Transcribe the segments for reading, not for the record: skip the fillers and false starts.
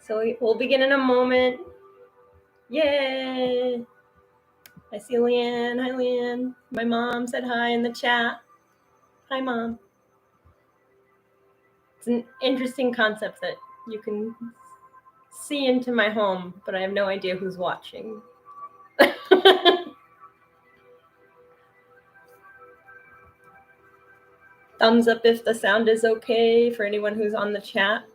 So we'll begin in a moment. Yay! I see Leanne. Hi, Leanne. My mom said hi in the chat. Hi, Mom. It's an interesting concept that you can see into my home, but I have no idea who's watching. Thumbs up if the sound is okay for anyone who's on the chat.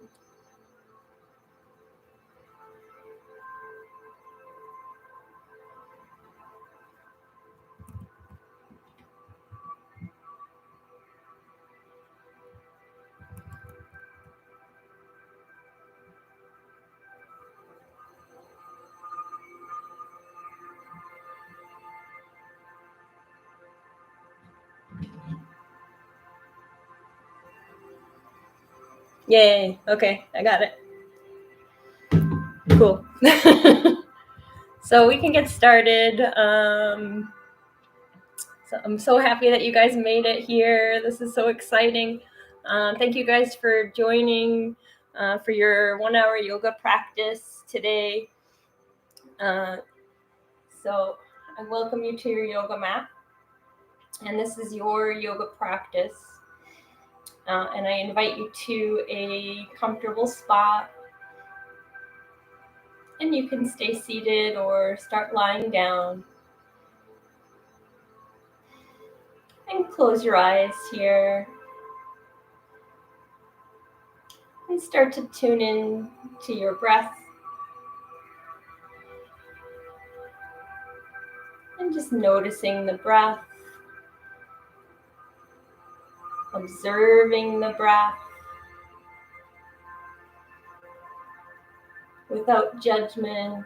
Yay. Okay, I got it. Cool. So we can get started. So I'm so happy that you guys made it here. This is so exciting. Thank you guys for joining for your 1 hour yoga practice today. So I welcome you to your yoga mat. And this is your yoga practice. And I invite you to a comfortable spot. And you can stay seated or start lying down. And close your eyes here. And start to tune in to your breath. And just noticing the breath. Observing the breath. Without judgment.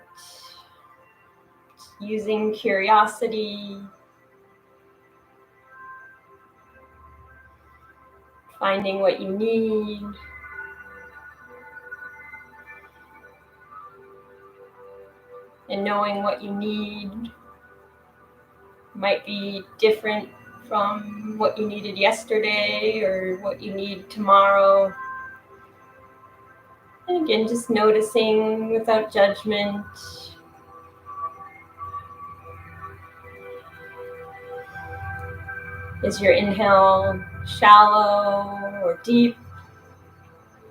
Using curiosity. Finding what you need. And knowing what you need might be different from what you needed yesterday or what you need tomorrow. And again, just noticing without judgment. Is your inhale shallow or deep?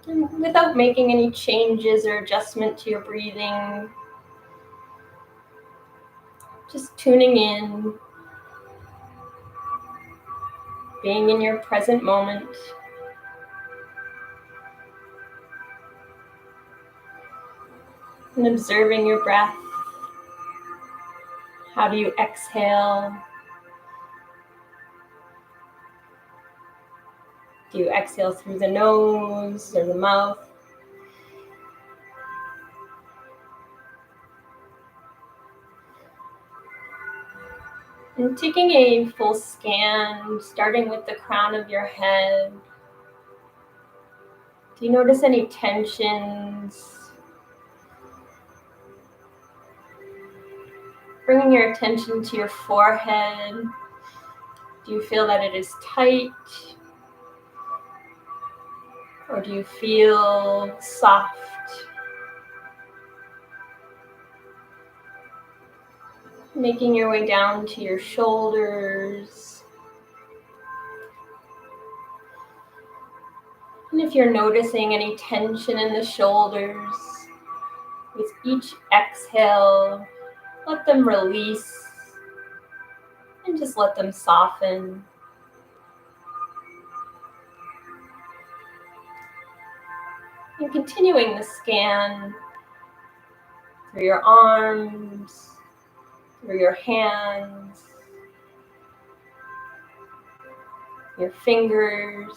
And without making any changes or adjustment to your breathing, just tuning in, being in your present moment. And observing your breath. How do you exhale? Do you exhale through the nose or the mouth? And taking a full scan, starting with the crown of your head. Do you notice any tensions? Bringing your attention to your forehead. Do you feel that it is tight? Or do you feel soft? Making your way down to your shoulders. And if you're noticing any tension in the shoulders, with each exhale, let them release and just let them soften. And continuing the scan through your arms, through your hands, your fingers,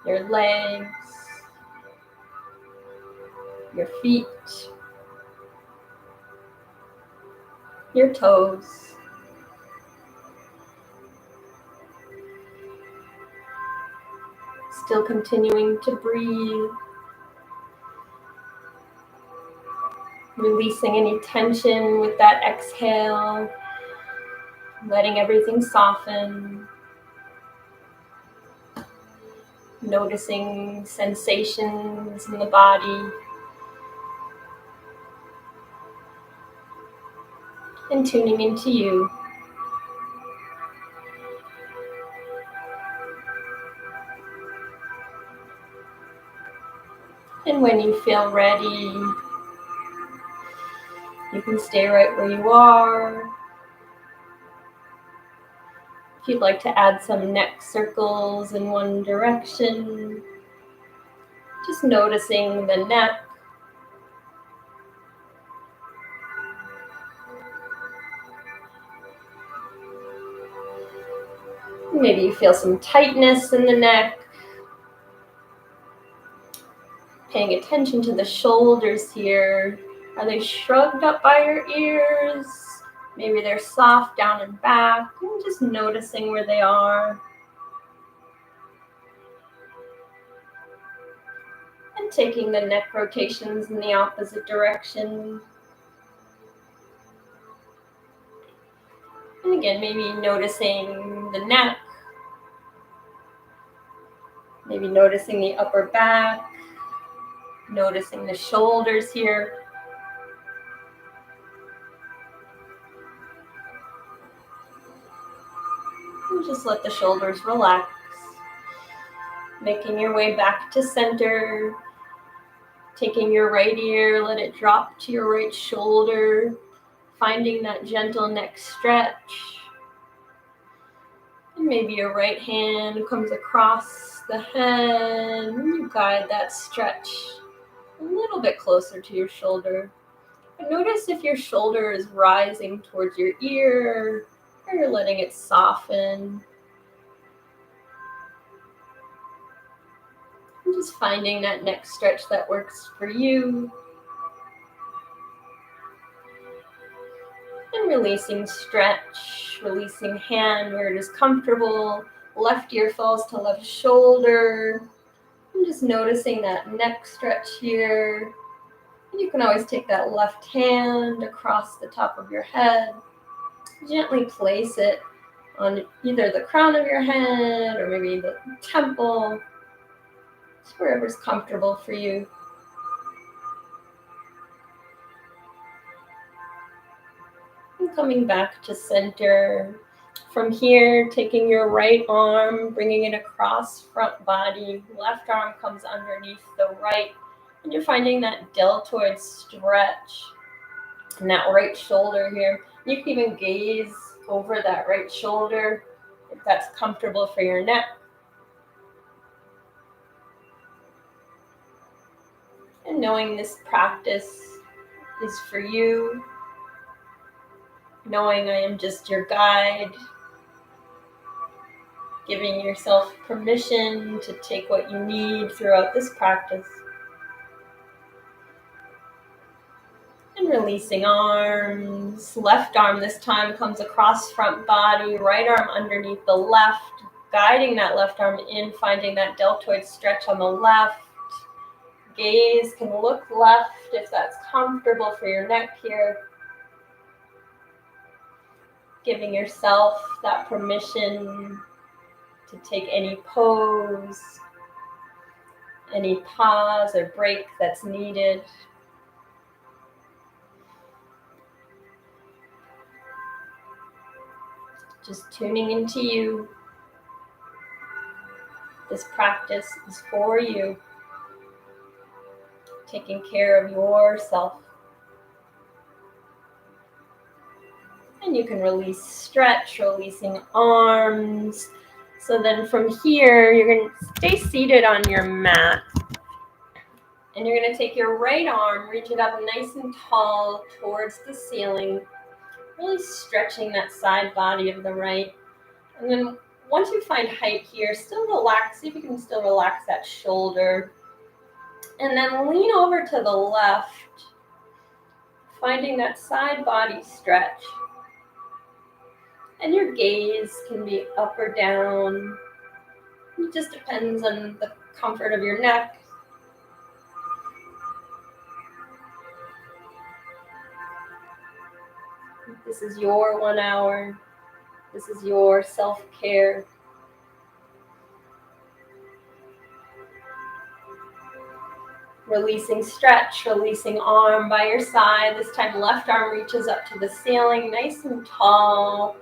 your legs, your feet, your toes. Still continuing to breathe. Releasing any tension with that exhale. Letting everything soften. noticing sensations in the body, and tuning into you. And when you feel ready, you can stay right where you are. If you'd like to add some neck circles in one direction, just noticing the neck. Maybe you feel some tightness in the neck. Paying attention to the shoulders here. Are they shrugged up by your ears? Maybe they're soft down and back. And just noticing where they are. And taking the neck rotations in the opposite direction. And again, maybe noticing the neck. Maybe noticing the upper back. Noticing the shoulders here. And just let the shoulders relax. Making your way back to center. Taking your right ear, let it drop to your right shoulder. Finding that gentle neck stretch. And maybe your right hand comes across the head. And you guide that stretch a little bit closer to your shoulder. But notice if your shoulder is rising towards your ear or you're letting it soften. And just finding that neck stretch that works for you. And releasing stretch, releasing hand where it is comfortable. Left ear falls to left shoulder. And just noticing that neck stretch here. And you can always take that left hand across the top of your head. Gently place it on either the crown of your head or maybe the temple. Just wherever's comfortable for you. And coming back to center. From here, taking your right arm, bringing it across front body. Left arm comes underneath the right. And you're finding that deltoid stretch in that right shoulder here. You can even gaze over that right shoulder if that's comfortable for your neck. And knowing this practice is for you. Knowing I am just your guide. Giving yourself permission to take what you need throughout this practice. And releasing arms. Left arm this time comes across front body. Right arm underneath the left. Guiding that left arm in, finding that deltoid stretch on the left. Gaze can look left if that's comfortable for your neck here. Giving yourself that permission to take any pose, any pause or break that's needed. Just tuning into you. This practice is for you. Taking care of yourself. And you can release stretch, releasing arms. So then from here, you're going to stay seated on your mat. And you're going to take your right arm, reach it up nice and tall towards the ceiling. Really stretching that side body of the right. And then once you find height here, still relax. See if you can still relax that shoulder. And then lean over to the left, finding that side body stretch. And your gaze can be up or down. It just depends on the comfort of your neck. This is your 1 hour. This is your self-care. Releasing stretch, releasing arm by your side. This time left arm reaches up to the ceiling, nice and tall.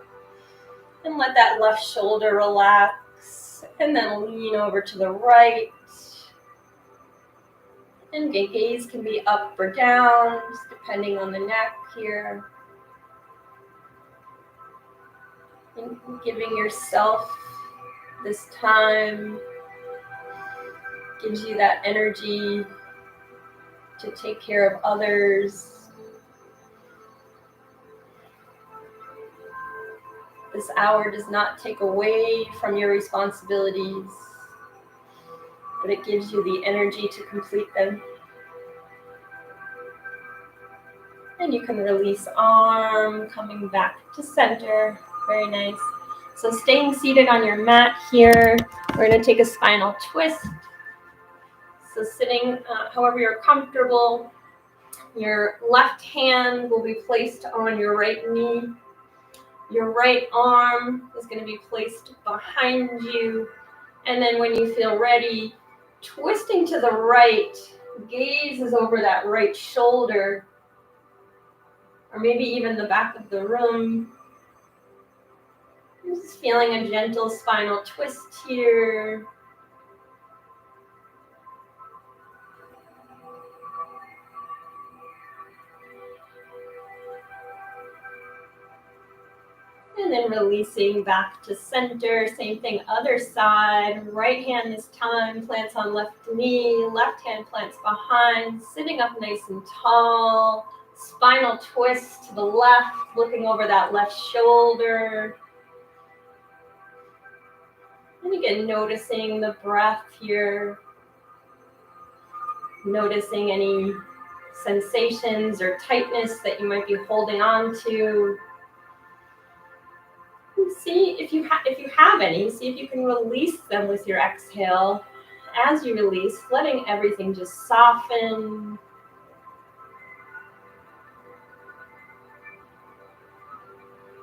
And let that left shoulder relax. And then lean over to the right. And gaze can be up or down, just depending on the neck here. And giving yourself this time gives you that energy to take care of others. This hour does not take away from your responsibilities, but it gives you the energy to complete them. And you can release arm, coming back to center. Very nice. So staying seated on your mat here, we're going to take a spinal twist. So sitting however you're comfortable. Your left hand will be placed on your right knee. Your right arm is going to be placed behind you. And then when you feel ready, twisting to the right, gaze is over that right shoulder, or maybe even the back of the room. Just feeling a gentle spinal twist here. And then releasing back to center. Same thing, other side. Right hand this time plants on left knee. Left hand plants behind. Sitting up nice and tall. Spinal twist to the left, looking over that left shoulder. And again, noticing the breath here. Noticing any sensations or tightness that you might be holding on to. See if you have any, see if you can release them with your exhale. As you release, letting everything just soften.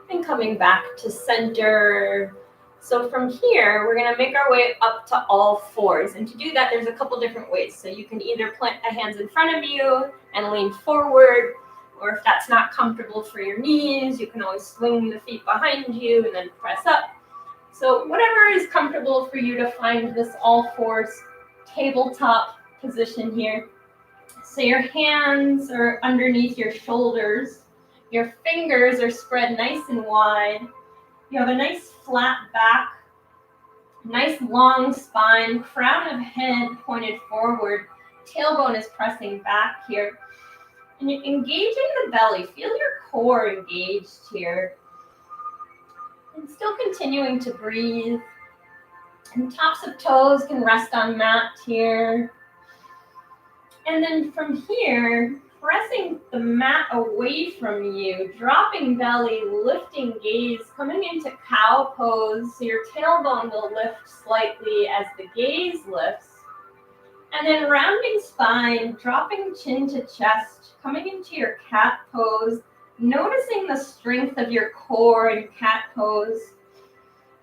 And coming back to center. So from here, we're going to make our way up to all fours. And to do that, there's a couple different ways. So you can either plant the hands in front of you and lean forward. Or if that's not comfortable for your knees, you can always swing the feet behind you and then press up. So whatever is comfortable for you to find this all fours tabletop position here. So your hands are underneath your shoulders. Your fingers are spread nice and wide. You have a nice flat back, nice long spine, crown of head pointed forward. Tailbone is pressing back here. And you're engaging the belly. Feel your core engaged here. And still continuing to breathe. And tops of toes can rest on mat here. And then from here, pressing the mat away from you, dropping belly, lifting gaze, coming into cow pose. So your tailbone will lift slightly as the gaze lifts. And then rounding spine, dropping chin to chest, coming into your cat pose, noticing the strength of your core in cat pose.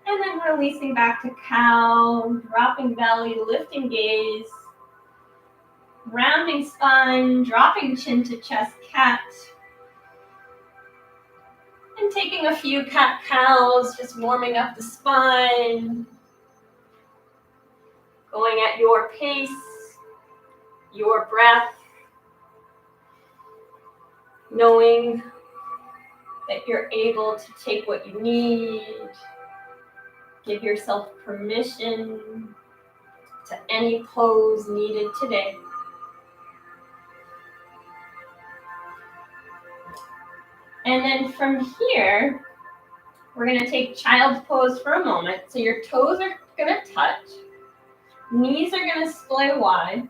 And then releasing back to cow, dropping belly, lifting gaze, rounding spine, dropping chin to chest, cat. And taking a few cat cows, just warming up the spine. Going at your pace, your breath. Knowing that you're able to take what you need. Give yourself permission to any pose needed today. And then from here, we're going to take child's pose for a moment. So your toes are going to touch. Knees are going to splay wide.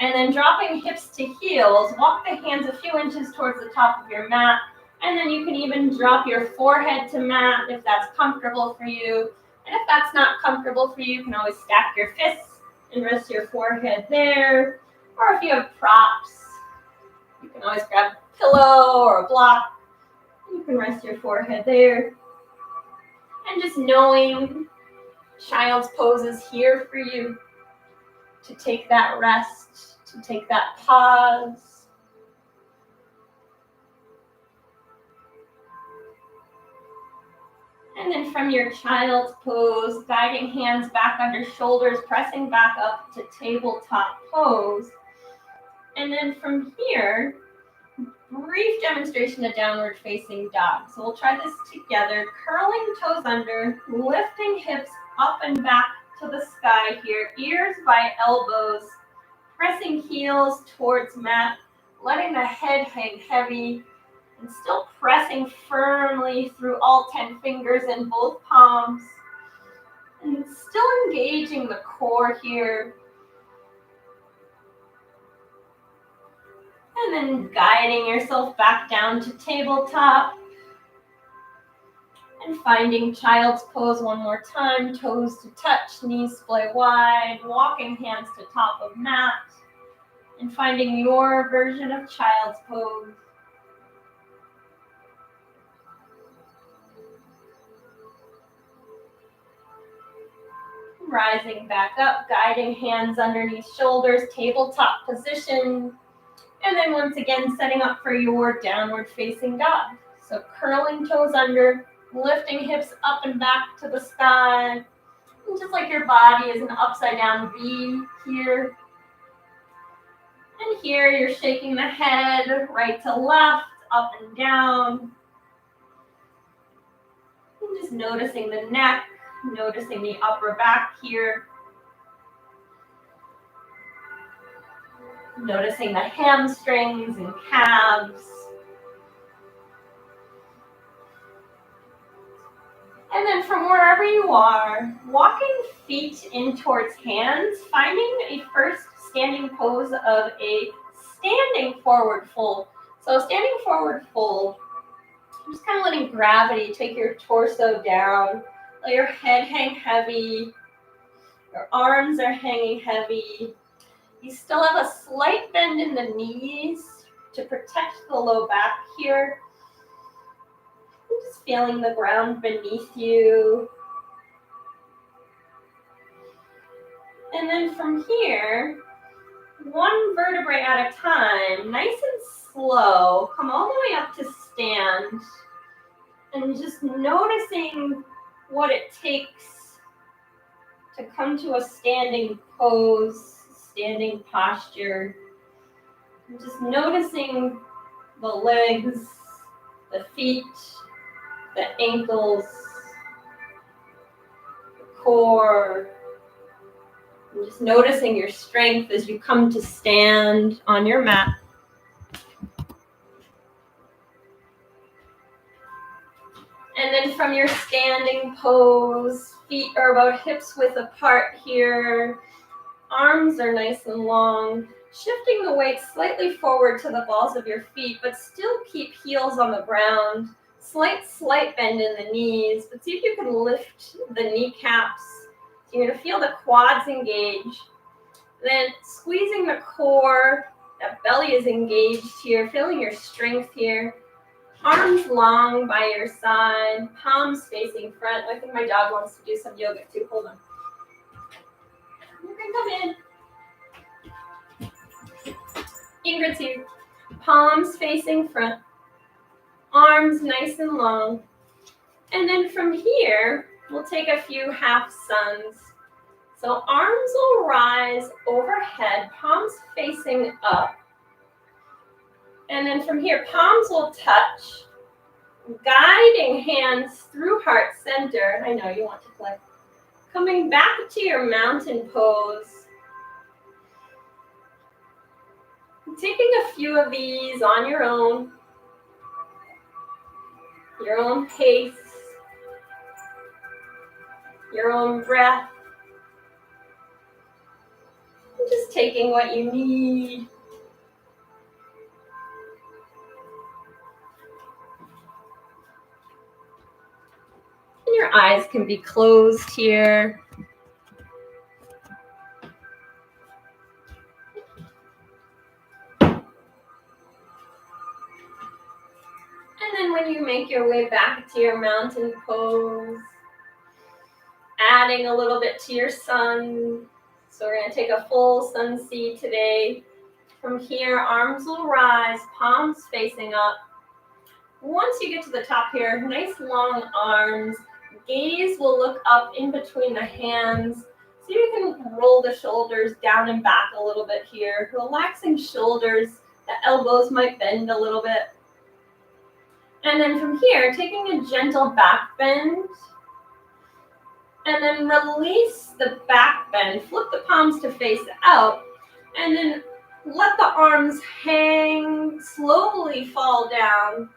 And then dropping hips to heels, walk the hands a few inches towards the top of your mat. And then you can even drop your forehead to mat if that's comfortable for you. And if that's not comfortable for you, you can always stack your fists and rest your forehead there. Or if you have props, you can always grab a pillow or a block. You can rest your forehead there. And just knowing child's pose is here for you to take that rest, to So take that pause. And then from your child's pose, guiding hands back under shoulders, pressing back up to tabletop pose. And then from here, brief demonstration of downward facing dog. So we'll try this together. Curling toes under, lifting hips up and back to the sky here. Ears by elbows, pressing heels towards mat, letting the head hang heavy, and still pressing firmly through all 10 fingers in both palms. And still engaging the core here. And then guiding yourself back down to tabletop. And finding child's pose one more time. Toes to touch, knees splay wide, walking hands to top of mat. And finding your version of child's pose. Rising back up, guiding hands underneath shoulders, tabletop position. And then once again, setting up for your downward facing dog. So curling toes under, lifting hips up and back to the sky. And just like your body is an upside down V here. And here you're shaking the head right to left, up and down. And just noticing the neck, noticing the upper back here. Noticing the hamstrings and calves. And then from wherever you are, walking feet in towards hands, finding a first standing pose of a standing forward fold. So standing forward fold, just kind of letting gravity take your torso down. Let your head hang heavy. Your arms are hanging heavy. You still have a slight bend in the knees to protect the low back here. And just feeling the ground beneath you. And then from here, one vertebrae at a time, nice and slow, come all the way up to stand. And just noticing what it takes to come to a standing pose, standing posture. And just noticing the legs, the feet, the ankles, the core. And just noticing your strength as you come to stand on your mat. And then from your standing pose, feet are about hips width apart here. Arms are nice and long. Shifting the weight slightly forward to the balls of your feet, but still keep heels on the ground. Slight bend in the knees, but see if you can lift the kneecaps. So you're going to feel the quads engage. Then squeezing the core, that belly is engaged here, feeling your strength here. Arms long by your side, palms facing front. I think my dog wants to do some yoga too. Hold on. You can come in. Ingrid's here. Palms facing front. Arms nice and long. And then from here, we'll take a few half suns. So arms will rise overhead, palms facing up. And then from here, palms will touch, guiding hands through heart center. I know you want to play. Coming back to your mountain pose. Taking a few of these on your own pace, your own breath. And just taking what you need. And your eyes can be closed here. And then when you make your way back to your mountain pose, adding a little bit to your sun. So we're going to take a full sun C today. From here, arms will rise, palms facing up. Once you get to the top here, nice long arms. Gaze will look up in between the hands. So you can roll the shoulders down and back a little bit here. Relaxing shoulders, the elbows might bend a little bit. And then from here, taking a gentle back bend. And then release the back bend. Flip the palms to face out. And then let the arms hang, slowly fall down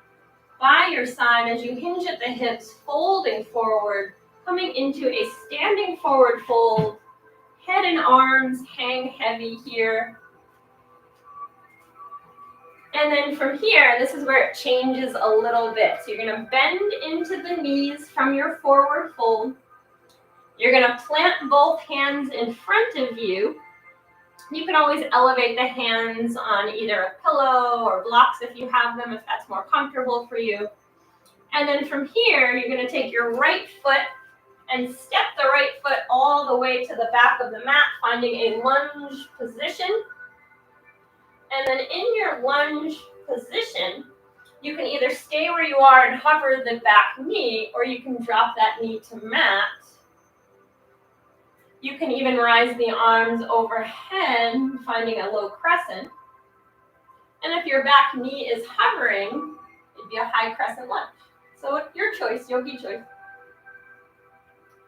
by your side as you hinge at the hips, folding forward, coming into a standing forward fold. Head and arms hang heavy here. And then from here, this is where it changes a little bit. So you're going to bend into the knees from your forward fold. You're going to plant both hands in front of you. You can always elevate the hands on either a pillow or blocks if you have them, if that's more comfortable for you. And then from here, you're going to take your right foot and step the right foot all the way to the back of the mat, finding a lunge position. And then in your lunge position, you can either stay where you are and hover the back knee, or you can drop that knee to mat. You can even rise the arms overhead, finding a low crescent. And if your back knee is hovering, it'd be a high crescent lunge. So your choice, yogi choice.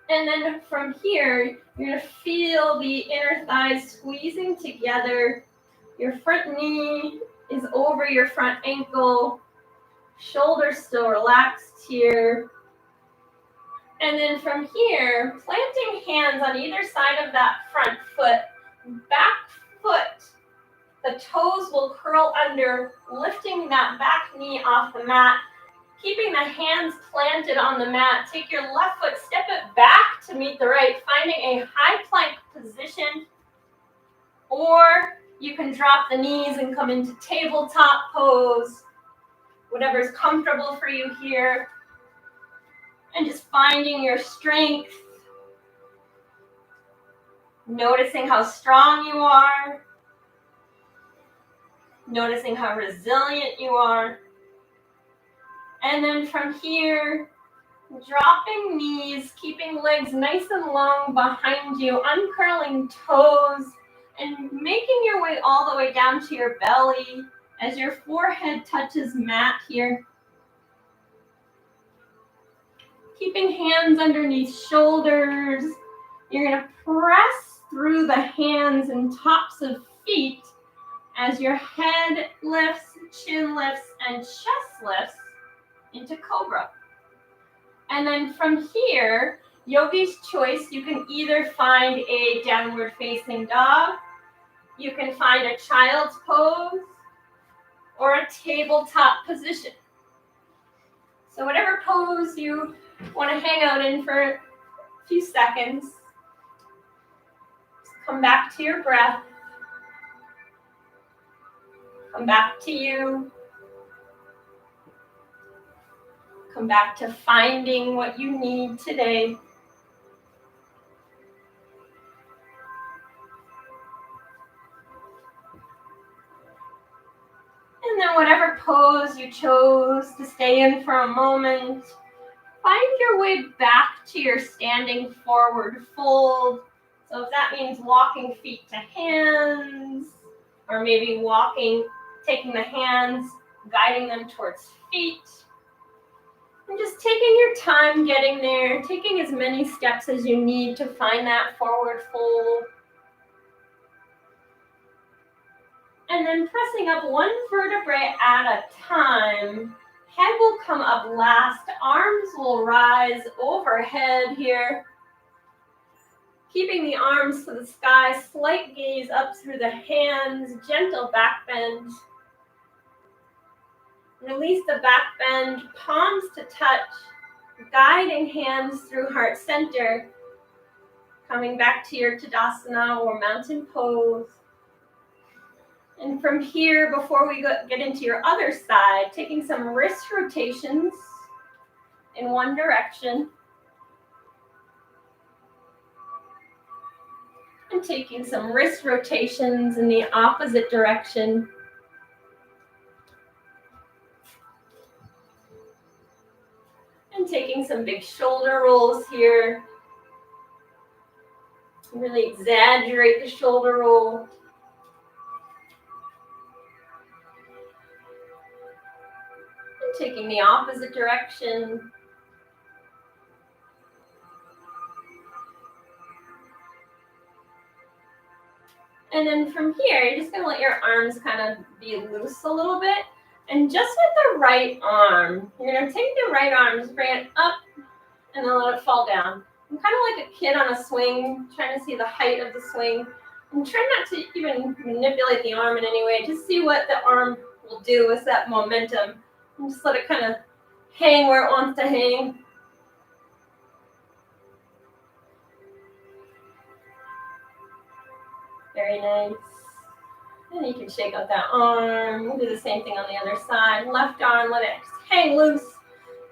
And then from here, you're going to feel the inner thighs squeezing together. Your front knee is over your front ankle. Shoulders still relaxed here. And then from here, planting hands on either side of that front foot, back foot, the toes will curl under, lifting that back knee off the mat, keeping the hands planted on the mat. Take your left foot, step it back to meet the right, finding a high plank position, or you can drop the knees and come into tabletop pose, whatever's comfortable for you here. And just finding your strength, noticing how strong you are, noticing how resilient you are. And then from here, dropping knees, keeping legs nice and long behind you, uncurling toes, and making your way all the way down to your belly as your forehead touches mat here. Keeping hands underneath shoulders. You're going to press through the hands and tops of feet as your head lifts, chin lifts, and chest lifts into cobra. And then from here, yogi's choice, you can either find a downward facing dog, you can find a child's pose, or a tabletop position. So whatever pose you want to hang out in for a few seconds, just come back to your breath, come back to you, come back to finding what you need today. And then whatever pose you chose to stay in for a moment, find your way back to your standing forward fold. So if that means walking feet to hands, or maybe walking, taking the hands, guiding them towards feet, and just taking your time getting there, taking as many steps as you need to find that forward fold. And then pressing up one vertebrae at a time. Head will come up last, arms will rise overhead here. Keeping the arms to the sky, slight gaze up through the hands, gentle back bend. Release the back bend, palms to touch, guiding hands through heart center. Coming back to your Tadasana or mountain pose. And from here, before we get into your other side, taking some wrist rotations in one direction. And taking some wrist rotations in the opposite direction. And taking some big shoulder rolls here. Really exaggerate the shoulder roll. And taking the opposite direction. And then from here, you're just going to let your arms kind of be loose a little bit. And just with the right arm, you're going to take the right arm, just bring it up, and then let it fall down. I'm kind of like a kid on a swing, trying to see the height of the swing. And try not to even manipulate the arm in any way. Just see what the arm will do with that momentum. And just let it kind of hang where it wants to hang. Very nice. And you can shake out that arm. We'll do the same thing on the other side. Left arm, let it just hang loose.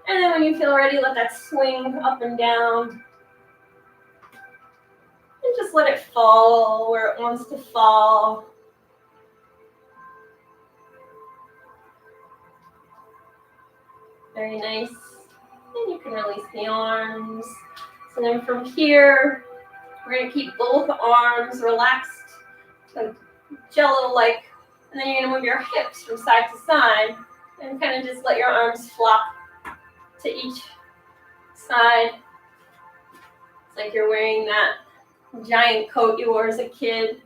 And then when you feel ready, let that swing up and down. And just let it fall where it wants to fall. Very nice. And you can release the arms. So then from here, we're going to keep both arms relaxed, like jello-like. And then you're going to move your hips from side to side and kind of just let your arms flop to each side. It's like you're wearing that giant coat you wore as a kid.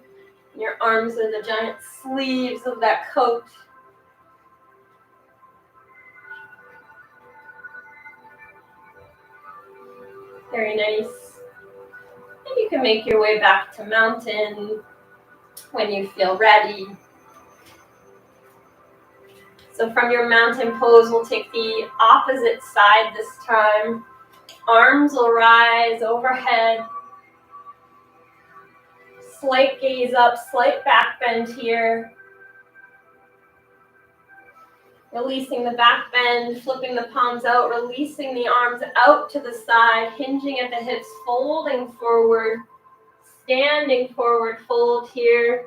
And your arms are the giant sleeves of that coat. Very nice. And you can make your way back to mountain when you feel ready. So from your mountain pose, we'll take the opposite side this time. Arms will rise overhead. Slight gaze up, slight back bend here. Releasing the back bend, flipping the palms out, releasing the arms out to the side, hinging at the hips, folding forward, standing forward, fold here.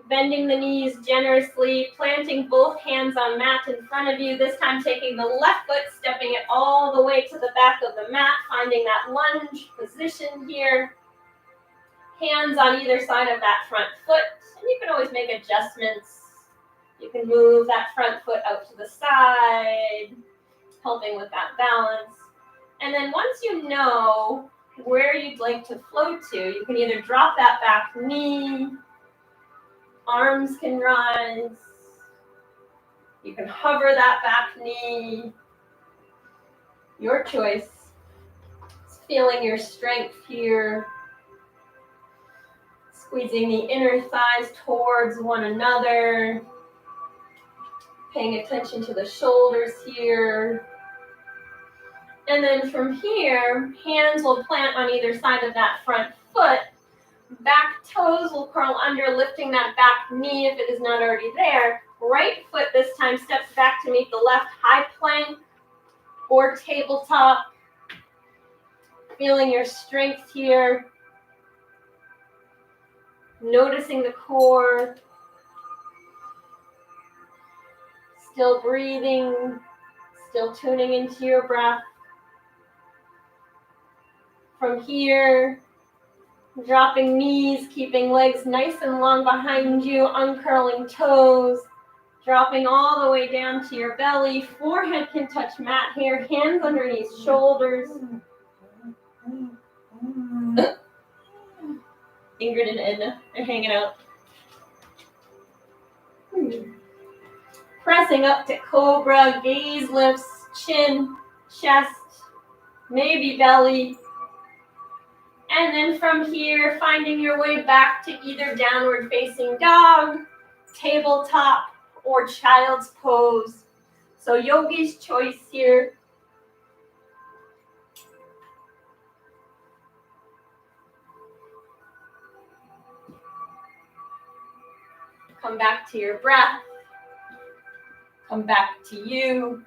Bending the knees generously, planting both hands on mat in front of you, this time taking the left foot, stepping it all the way to the back of the mat, finding that lunge position here. Hands on either side of that front foot, and you can always make adjustments. You can move that front foot out to the side, helping with that balance. And then once you know where you'd like to float to, you can either drop that back knee, arms can rise, you can hover that back knee, your choice. It's feeling your strength here, squeezing the inner thighs towards one another. Paying attention to the shoulders here. And then from here, hands will plant on either side of that front foot. Back toes will curl under, lifting that back knee if it is not already there. Right foot this time steps back to meet the left, high plank or tabletop. Feeling your strength here. Noticing the core. Still breathing, still tuning into your breath. From here, dropping knees, keeping legs nice and long behind you, uncurling toes, dropping all the way down to your belly. Forehead can touch mat here, hands underneath shoulders. Ingrid and Edna are hanging out. Pressing up to cobra, gaze lifts, chin, chest, maybe belly. And then from here, finding your way back to either downward facing dog, tabletop, or child's pose. So yogi's choice here. Come back to your breath. Come back to you.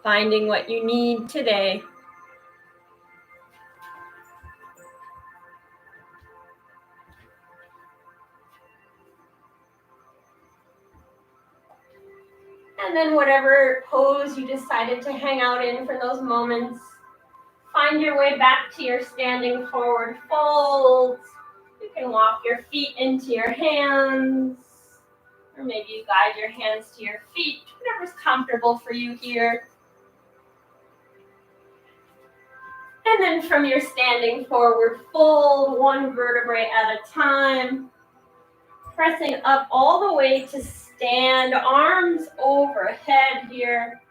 Finding what you need today. And then whatever pose you decided to hang out in for those moments, find your way back to your standing forward fold. You can walk your feet into your hands, or maybe you guide your hands to your feet, whatever's comfortable for you here. And then from your standing forward fold, one vertebrae at a time, pressing up all the way to stand, arms overhead here,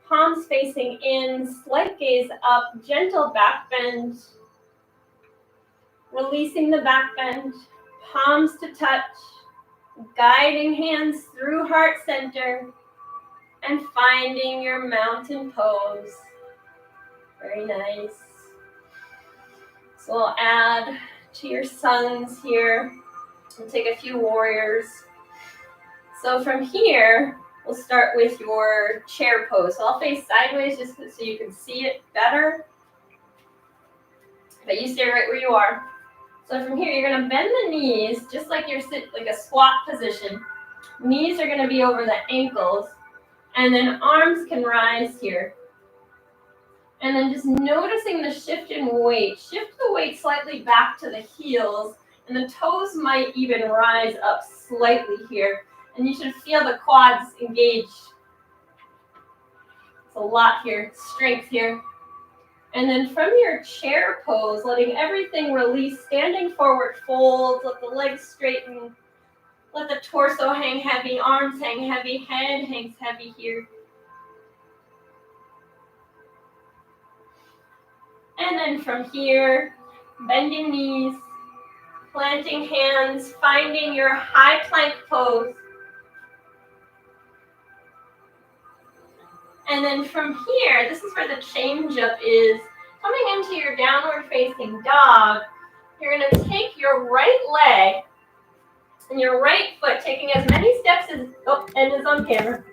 palms facing in, slight gaze up, gentle back bend, releasing the back bend, palms to touch, guiding hands through heart center, and finding your mountain pose. Very nice. So we'll add to your suns here. We'll take a few warriors. So from here, we'll start with your chair pose. So I'll face sideways just so you can see it better. But you stay right where you are. So from here, you're going to bend the knees just like you're like a squat position. Knees are going to be over the ankles. And then arms can rise here. And then just noticing the shift in weight. Shift the weight slightly back to the heels. And the toes might even rise up slightly here. And you should feel the quads engaged. It's a lot here, strength here. And then from your chair pose, letting everything release, standing forward fold, let the legs straighten. Let the torso hang heavy, arms hang heavy, head hangs heavy here. And then from here, bending knees, planting hands, finding your high plank pose. And then from here, this is where the change up is. Coming into your downward facing dog, you're going to take your right leg and your right foot, taking as many steps as, and it's on camera.